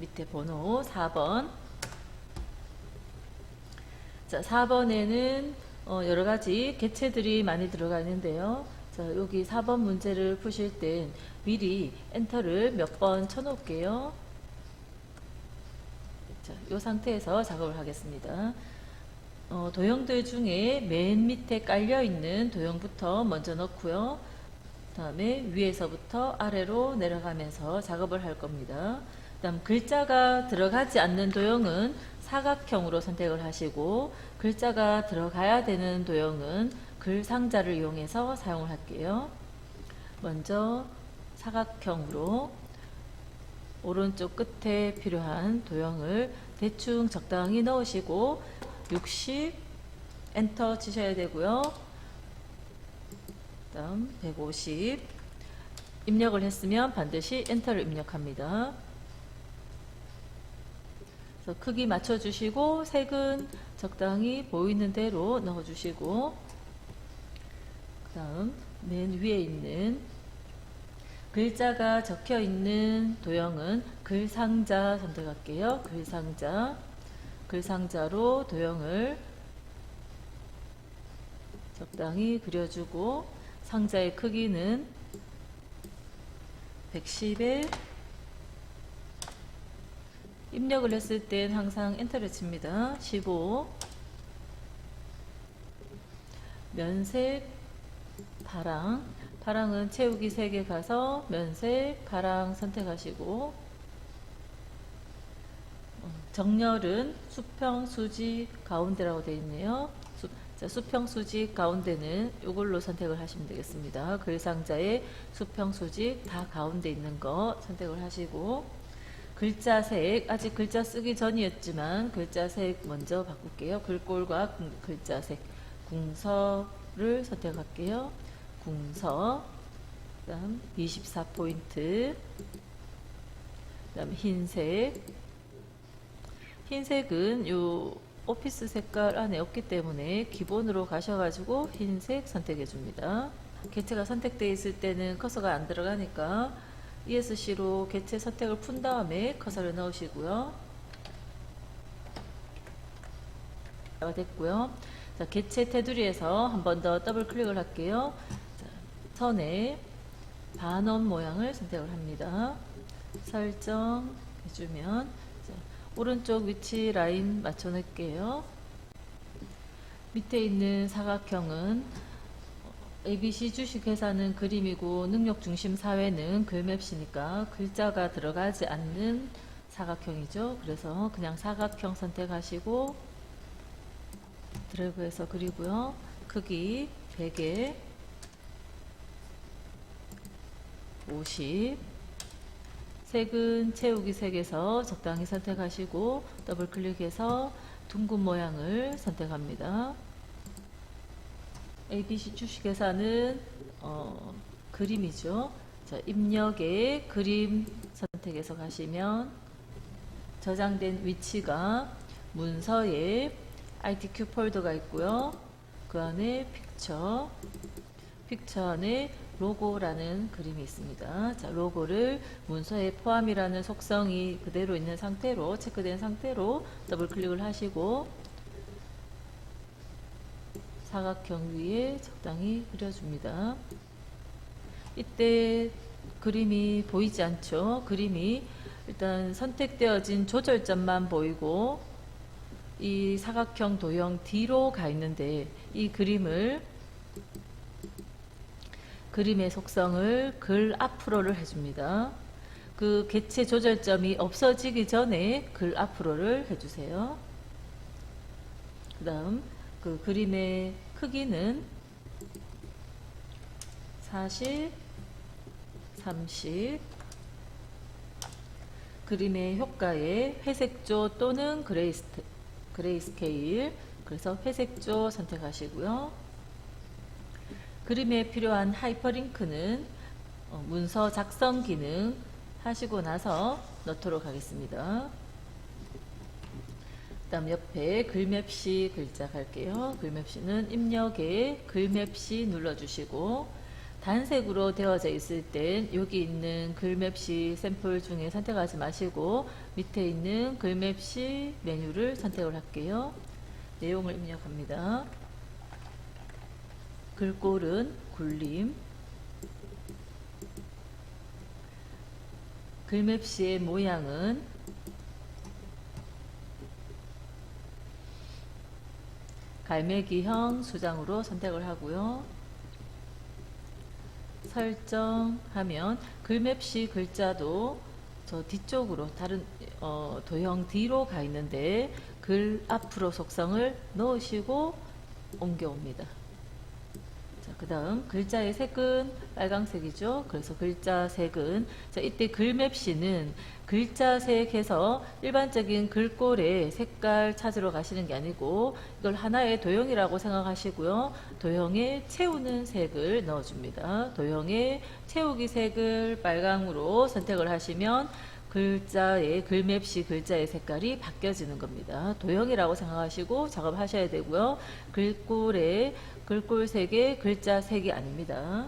밑에 번호 4번. 자, 4번에는 여러가지 객체들이 많이 들어가 있는데요. 자, 여기 4번 문제를 푸실 땐 미리 엔터를 몇 번 쳐놓을게요. 자, 이 상태에서 작업을 하겠습니다. 도형들 중에 맨 밑에 깔려있는 도형부터 먼저 넣고요. 그 다음에 위에서부터 아래로 내려가면서 작업을 할 겁니다. 그 다음 글자가 들어가지 않는 도형은 사각형으로 선택을 하시고, 글자가 들어가야 되는 도형은 글 상자를 이용해서 사용을 할게요. 먼저 사각형으로 오른쪽 끝에 필요한 도형을 대충 적당히 넣으시고 60 엔터 치셔야 되고요. 다음 150 입력을 했으면 반드시 엔터를 입력합니다. 그래서 크기 맞춰주시고 색은 적당히 보이는 대로 넣어주시고, 그 다음 맨 위에 있는 글자가 적혀 있는 도형은 글상자 선택할게요. 글상자로 도형을 적당히 그려주고, 상자의 크기는 110에 입력을 했을 땐 항상 엔터를 칩니다. 15 면색 파랑은 채우기 3개 가서 면색 파랑 선택하시고, 정렬은 수평 수직 가운데라고 되어 있네요. 수평 수직 가운데는 이걸로 선택을 하시면 되겠습니다. 글상자의 수평 수직 다 가운데 있는 거 선택을 하시고, 글자색 아직 글자 쓰기 전이었지만 글자색 먼저 바꿀게요. 글꼴과 글자색 궁서를 선택할게요. 궁서, 그 다음 24포인트, 그 다음 흰색은 요 오피스 색깔 안에 없기 때문에 기본으로 가셔가지고 흰색 선택해 줍니다. 객체가 선택되어 있을 때는 커서가 안 들어가니까 ESC로 객체 선택을 푼 다음에 커서를 넣으시고요. 됐고요. 자, 객체 테두리에서 한 번 더 더블 클릭을 할게요. 자, 선에 반원 모양을 선택을 합니다. 설정 해주면, 자, 오른쪽 위치 라인 맞춰 놓을게요. 밑에 있는 사각형은 ABC 주식 회사는 그림이고 능력 중심 사회는 글맵시니까 글자가 들어가지 않는 사각형이죠. 그래서 그냥 사각형 선택하시고 드래그해서 그리고요. 크기 100에 50 색은 채우기 색에서 적당히 선택하시고 더블 클릭해서 둥근 모양을 선택합니다. ABC 주식회사는 그림이죠. 자, 입력에 그림 선택해서 가시면 저장된 위치가 문서에 ITQ 폴더가 있고요. 그 안에 픽처 안에 로고라는 그림이 있습니다. 자, 로고를 문서에 포함이라는 속성이 그대로 있는 상태로, 체크된 상태로 더블 클릭을 하시고 사각형 위에 적당히 그려줍니다. 이때 그림이 보이지 않죠? 그림이 일단 선택되어진 조절점만 보이고 이 사각형 도형 뒤로 가 있는데, 이 그림의 속성을 글 앞으로를 해줍니다. 그 객체 조절점이 없어지기 전에 글 앞으로를 해주세요. 그 다음 그 그림의 크기는 40, 30, 그림의 효과에 회색조 또는 그레이스케일, 그래서 회색조 선택하시고요. 그림에 필요한 하이퍼링크는 문서 작성 기능 하시고 나서 넣도록 하겠습니다. 그 다음 옆에 글맵시 글자 갈게요. 글맵시는 입력에 글맵시 눌러주시고 단색으로 되어져 있을 땐 여기 있는 글맵시 샘플 중에 선택하지 마시고 밑에 있는 글맵시 메뉴를 선택을 할게요. 내용을 입력합니다. 글꼴은 굴림, 글맵시의 모양은 갈매기형 수장으로 선택을 하고요. 설정하면 글맵시 글자도 저 뒤쪽으로 다른 도형 뒤로 가 있는데 글 앞으로 속성을 넣으시고 옮겨옵니다. 그 다음 글자의 색은 빨강색이죠. 그래서 글자 색은 이때 글맵시는 글자색 해서 일반적인 글꼴의 색깔 찾으러 가시는 게 아니고 이걸 하나의 도형이라고 생각하시고요. 도형에 채우는 색을 넣어줍니다. 도형에 채우기 색을 빨강으로 선택을 하시면 글자의 글맵시 글자의 색깔이 바뀌어지는 겁니다. 도형이라고 생각하시고 작업하셔야 되고요. 글꼴의 글꼴색의 글자색이 아닙니다.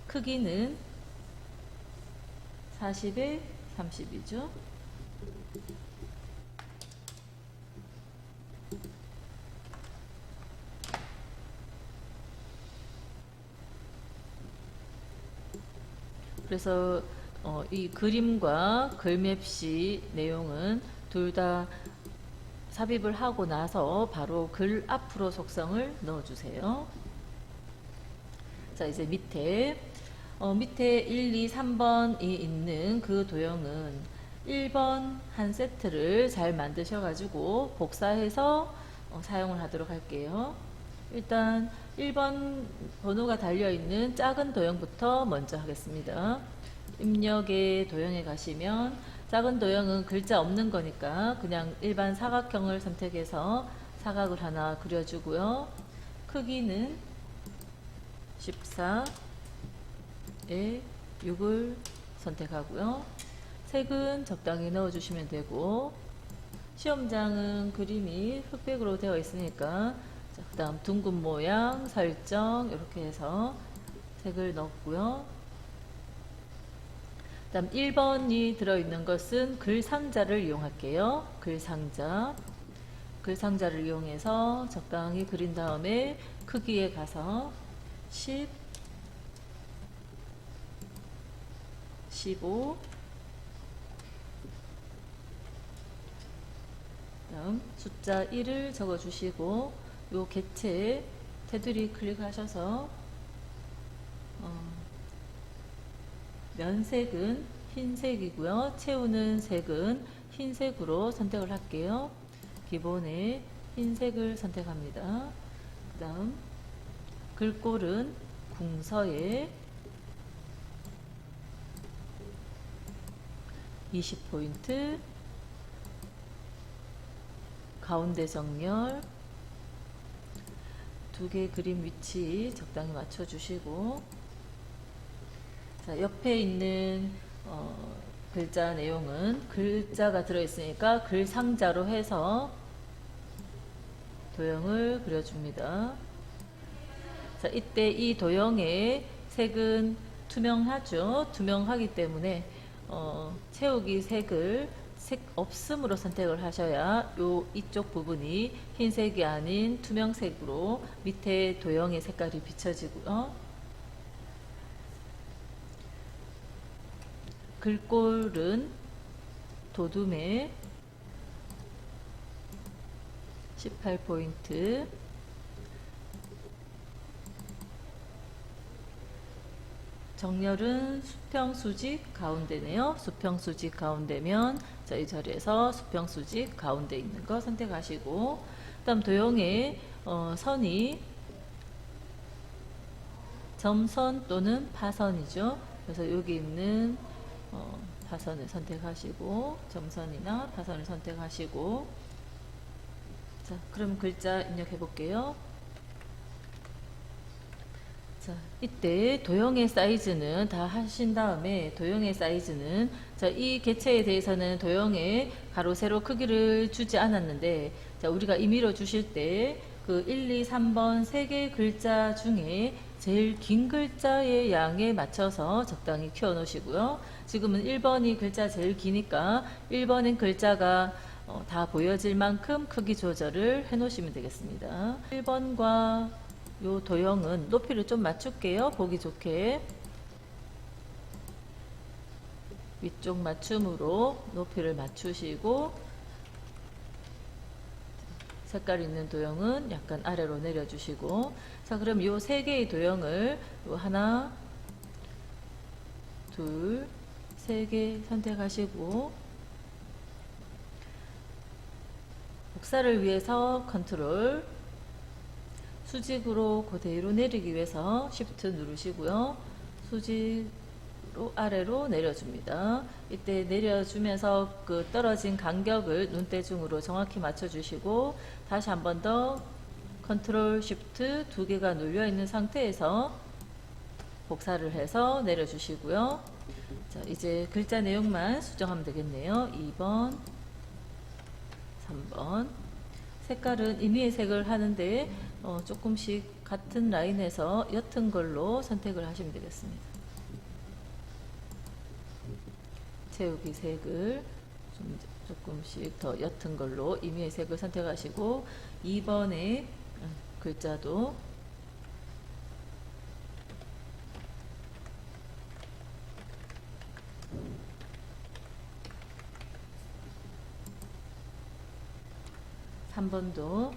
크기는 40에 30이죠. 그래서 이 그림과 글맵시 내용은 둘 다 삽입을 하고 나서 바로 글 앞으로 속성을 넣어주세요. 자, 이제 밑에 1, 2, 3번이 있는 그 도형은 1번 한 세트를 잘 만드셔가지고 복사해서 사용을 하도록 할게요. 일단 1번 번호가 달려있는 작은 도형부터 먼저 하겠습니다. 입력의 도형에 가시면 작은 도형은 글자 없는 거니까 그냥 일반 사각형을 선택해서 사각을 하나 그려주고요. 크기는 14에 6을 선택하고요. 색은 적당히 넣어주시면 되고 시험장은 그림이 흑백으로 되어 있으니까 그 다음 둥근 모양 설정 이렇게 해서 색을 넣었고요. 그 다음 1번이 들어있는 것은 글상자를 이용할게요. 글상자를 이용해서 적당히 그린 다음에 크기에 가서 10, 15, 다음 숫자 1을 적어주시고 요 개체 테두리 클릭하셔서 면색은 흰색이고요. 채우는 색은 흰색으로 선택을 할게요. 기본에 흰색을 선택합니다. 그 다음 글꼴은 궁서에 20포인트, 가운데 정렬, 두 개 그림 위치 적당히 맞춰주시고 자, 옆에 있는 글자 내용은 글자가 들어있으니까 글상자로 해서 도형을 그려줍니다. 자, 이때 이 도형의 색은 투명하죠. 투명하기 때문에 채우기 색을 색 없음으로 선택을 하셔야 이쪽 부분이 흰색이 아닌 투명색으로 밑에 도형의 색깔이 비춰지고요. 글꼴은 도둠에 18포인트, 정렬은 수평수직 가운데네요. 수평수직 가운데면 이 자리에서 수평수직 가운데 있는 거 선택하시고 그 다음 도형의 선이 점선 또는 파선이죠. 그래서 여기 있는 파선을 선택하시고 점선이나 파선을 선택하시고 자, 그럼 글자 입력해 볼게요. 자, 이때 도형의 사이즈는 다 하신 다음에 도형의 사이즈는 자, 이 개체에 대해서는 도형의 가로 세로 크기를 주지 않았는데 자, 우리가 임의로 주실 때 그 1, 2, 3번 세 개의 글자 중에 제일 긴 글자의 양에 맞춰서 적당히 키워 놓으시고요. 지금은 1번이 글자 제일 기니까 1번인 글자가 다 보여질 만큼 크기 조절을 해 놓으시면 되겠습니다. 1번과 요 도형은 높이를 좀 맞출게요. 보기 좋게. 위쪽 맞춤으로 높이를 맞추시고, 색깔 있는 도형은 약간 아래로 내려주시고, 자, 그럼 요 세 개의 도형을 요 하나, 둘, 세 개 선택하시고, 복사를 위해서 컨트롤, 수직으로 그대로 내리기 위해서 Shift 누르시고요. 수직으로 아래로 내려줍니다. 이때 내려주면서 그 떨어진 간격을 눈대중으로 정확히 맞춰주시고, 다시 한 번 더 컨트롤 Shift 두 개가 눌려 있는 상태에서 복사를 해서 내려주시고요. 자, 이제 글자 내용만 수정하면 되겠네요. 2번, 3번. 색깔은 임의의 색을 하는데 조금씩 같은 라인에서 옅은 걸로 선택을 하시면 되겠습니다. 채우기 색을 조금씩 더 옅은 걸로 임의의 색을 선택하시고, 2번의 글자도 한 번도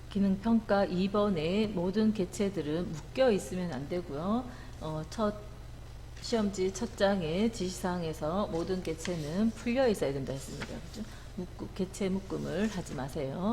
기능평가 2번에 모든 개체들은 묶여 있으면 안 되고요. 첫 시험지 첫 장의 지시사항에서 모든 개체는 풀려 있어야 된다 했습니다. 그렇죠? 개체 묶음을 하지 마세요.